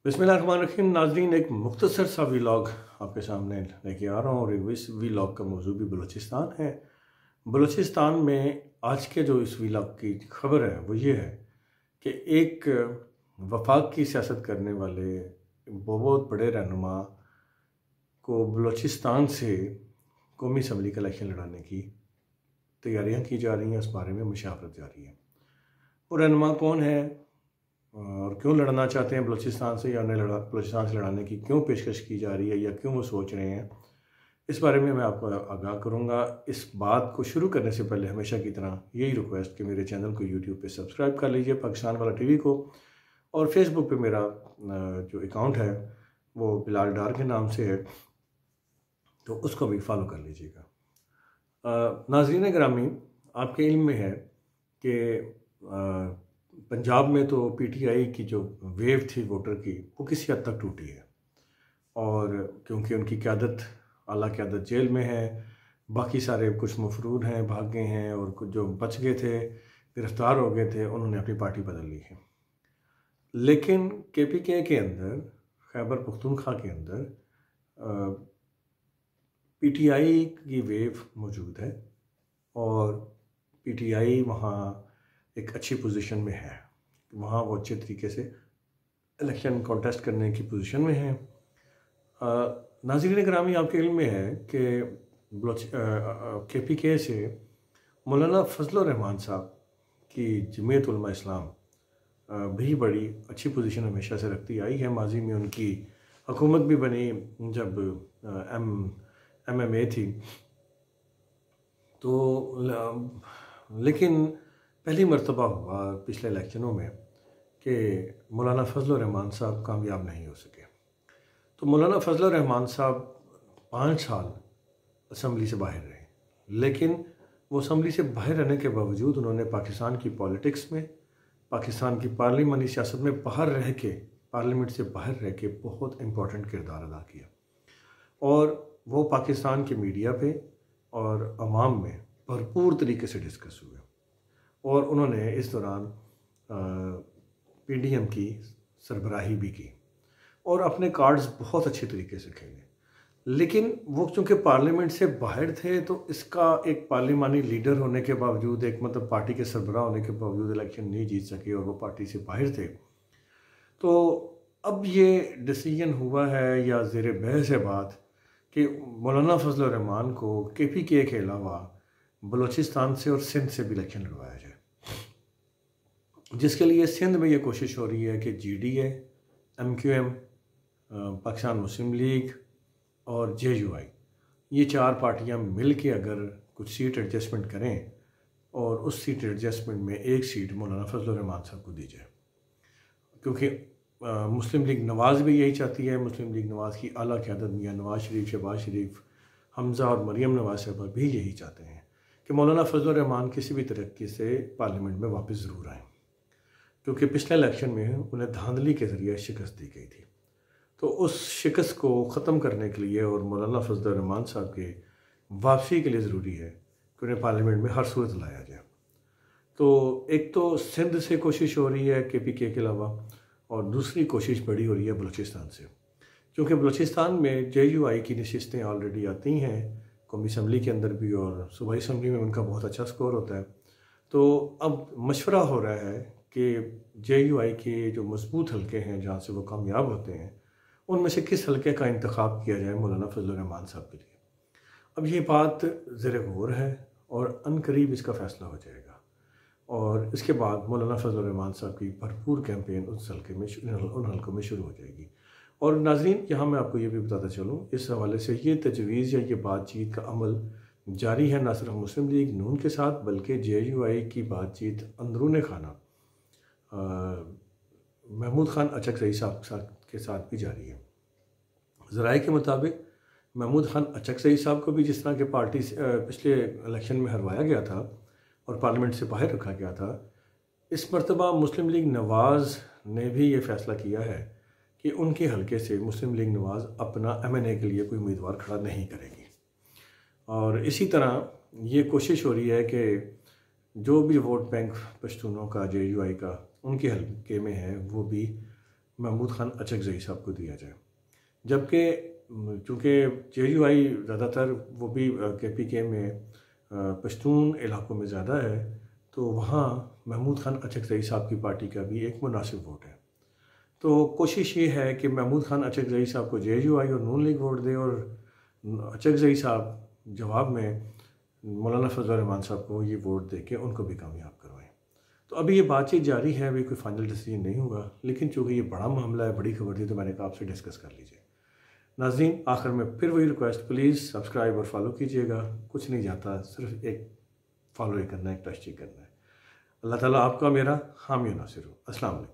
बिस्मिल्लाहिर्रहमानिर्रहीम। नाज़रीन, एक मुख्तसर सा वीलॉग आपके सामने लेके आ रहा हूँ और इस वीलॉग का मौजू भी बलूचिस्तान है। बलूचिस्तान में आज के जो इस वीलॉग की खबर है वो ये है कि एक वफाक की सियासत करने वाले बहुत बड़े रहनुमा को बलूचिस्तान से कौमी असम्बली का इलेक्शन लड़ाने की तैयारियाँ की जा रही हैं। उस बारे में मुशावरत जारी है। वो रहनुमा कौन है और क्यों लड़ना चाहते हैं बलूचिस्तान से, या उन्हें बलूचिस्तान से लड़ाने की क्यों पेशकश की जा रही है या क्यों वो सोच रहे हैं, इस बारे में मैं आपको आगाह करूंगा। इस बात को शुरू करने से पहले हमेशा की तरह यही रिक्वेस्ट कि मेरे चैनल को यूट्यूब पे सब्सक्राइब कर लीजिए, पाकिस्तान वाला टीवी को, और फेसबुक पे मेरा जो अकाउंट है वो बिलाल डार के नाम से है, तो उसको भी फॉलो कर लीजिएगा। नाज़रीन ग्रामी, आपके इल्म में है कि पंजाब में तो पीटीआई की जो वेव थी वोटर की वो किसी हद तक टूटी है, और क्योंकि उनकी क़यादत, आला क़यादत जेल में है, बाकी सारे कुछ मफरूर हैं, भाग गए हैं, और कुछ जो बच गए थे, गिरफ़्तार हो गए थे, उन्होंने अपनी पार्टी बदल ली है। लेकिन केपीके के अंदर, खैबर पख्तूनख्वा के अंदर पीटीआई की वेव मौजूद है और पीटीआई वहाँ एक अच्छी पोजीशन में है। वहाँ वो अच्छे तरीके से इलेक्शन कॉन्टेस्ट करने की पोजीशन में है। नाज़रीन ग्रामी, आपके इल्म में है कि केपीके से मौलाना फजल रहमान साहब की जमीयत उलमा इस्लाम भी बड़ी अच्छी पोजीशन हमेशा से रखती आई है। माजी में उनकी हुकूमत भी बनी जब MMA थी, तो लेकिन पहली मर्तबा हुआ पिछले इलेक्शनों में कि मौलाना फजल रहमान साहब कामयाब नहीं हो सके। तो मौलाना फजल रहमान साहब 5 साल असम्बली से बाहर रहे, लेकिन वो असम्बली से बाहर रहने के बावजूद उन्होंने पाकिस्तान की पॉलिटिक्स में, पाकिस्तान की पार्लिमानी सियासत में बाहर रह के, पार्लियामेंट से बाहर रह के बहुत इम्पोर्टेंट किरदार अदा किया, और वो पाकिस्तान के मीडिया पे और अवाम में भरपूर तरीके से डिस्कस हुए, और उन्होंने इस दौरान PDM की सरबराही भी की और अपने कार्ड्स बहुत अच्छे तरीके से खेले। लेकिन वो चूँकि पार्लियामेंट से बाहर थे, तो इसका एक पार्लिमानी लीडर होने के बावजूद, एक मतलब पार्टी के सरबराह होने के बावजूद इलेक्शन नहीं जीत सके और वो पार्टी से बाहर थे। तो अब ये डिसीजन हुआ है या ज़ेर बहस है बात कि मौलाना फजल रहमान को KPK के अलावा बलूचिस्तान से और सिंध से भी इलेक्शन लड़वाया जाए, जिसके लिए सिंध में ये कोशिश हो रही है कि GDA, MQM, पाकिस्तान मुस्लिम लीग और JUI, ये 4 पार्टियां मिल के अगर कुछ सीट एडजस्टमेंट करें और उस सीट एडजस्टमेंट में एक सीट मौलाना फजल रहमान साहब को दी जाए, क्योंकि मुस्लिम लीग नवाज़ भी यही चाहती है। मुस्लिम लीग नवाज़ की आला क़यादत मियां नवाज़ शरीफ, शहबाज शरीफ, हमज़ा और मरीम नवाज़ साहबा भी यही चाहते हैं कि मौलाना फजल रहमान किसी भी तरीके से पार्लियामेंट में वापस ज़रूर आएँ, क्योंकि पिछले इलेक्शन में उन्हें धांधली के ज़रिए शिकस्त दी गई थी। तो उस शिकस्त को ख़त्म करने के लिए और मौलाना फजल रहमान साहब के वापसी के लिए ज़रूरी है कि उन्हें पार्लियामेंट में हर सूरत लाया जाए। तो एक तो सिंध से कोशिश हो रही है KPK के अलावा, और दूसरी कोशिश बड़ी हो रही है बलूचिस्तान से, क्योंकि बलूचिस्तान में JUI की नशिस्तें ऑलरेडी आती हैं कौमी असम्बली के अंदर भी, और सूबाई असम्बली में उनका बहुत अच्छा स्कोर होता है। तो अब मशवरा हो रहा है कि JUI के जो मजबूत हल्के हैं जहाँ से वो कामयाब होते हैं, उनमें से किस हल्के का इंतखाब किया जाए मौलाना फजल रहमान साहब के लिए। अब ये बात ज़ेर गौर है और अनकरीब इसका फ़ैसला हो जाएगा, और इसके बाद मौलाना फजल रहमान साहब की भरपूर कैंपेन उस हल्के में, उन हल्कों में शुरू हो जाएगी। और नाज़रीन, यहाँ मैं आपको ये भी बताता चलूँ, इस हवाले से ये तजवीज़ या ये बातचीत का अमल जारी है, ना सिर्फ मुस्लिम लीग नून के साथ, बल्कि JUI की बातचीत अंदरून खाना महमूद खान अचकज़ई साहब के साथ भी जारी है। ज़राए के मुताबिक महमूद खान अचकज़ई साहब को भी जिस तरह के पार्टी से पिछले इलेक्शन में हरवाया गया था और पार्लियामेंट से बाहर रखा गया था, इस मरतबा मुस्लिम लीग नवाज़ ने भी ये फ़ैसला किया है कि उनके हलके से मुस्लिम लीग नवाज़ अपना MNA के लिए कोई उम्मीदवार खड़ा नहीं करेगी। और इसी तरह ये कोशिश हो रही है कि जो भी वोट बैंक पश्तूनों का, JUI का, उनके हलके में है, वो भी महमूद खान अचकज़ई साहब को दिया जाए। जबकि चूँकि JUI ज़्यादातर वो भी KPK में पश्तून इलाकों में ज़्यादा है, तो वहाँ महमूद खान अचकज़ई साहब की पार्टी का भी एक मुनासिब वोट है। तो कोशिश ये है कि महमूद खान अचकज़ई साहब को JUI और नून लीग वोट दे और अचकज़ई साहब जवाब में मौलाना फजल रहमान साहब को ये वोट दे के उनको भी कामयाब करवाएं। तो अभी ये बातचीत जारी है, अभी कोई फाइनल डिसीजन नहीं हुआ, लेकिन चूँकि ये बड़ा मामला है, बड़ी खबर थी, तो मैंने कहा आपसे डिस्कस कर लीजिए। नाज़रीन, आखिर में फिर वही रिक्वेस्ट, प्लीज़ सब्सक्राइब और फॉलो कीजिएगा। कुछ नहीं जाता, सिर्फ एक फॉलो ही करना है, एक टच ही करना है। अल्लाह ताला आपका मेरा हामी नासिर हो। अस्सलाम वालेकुम।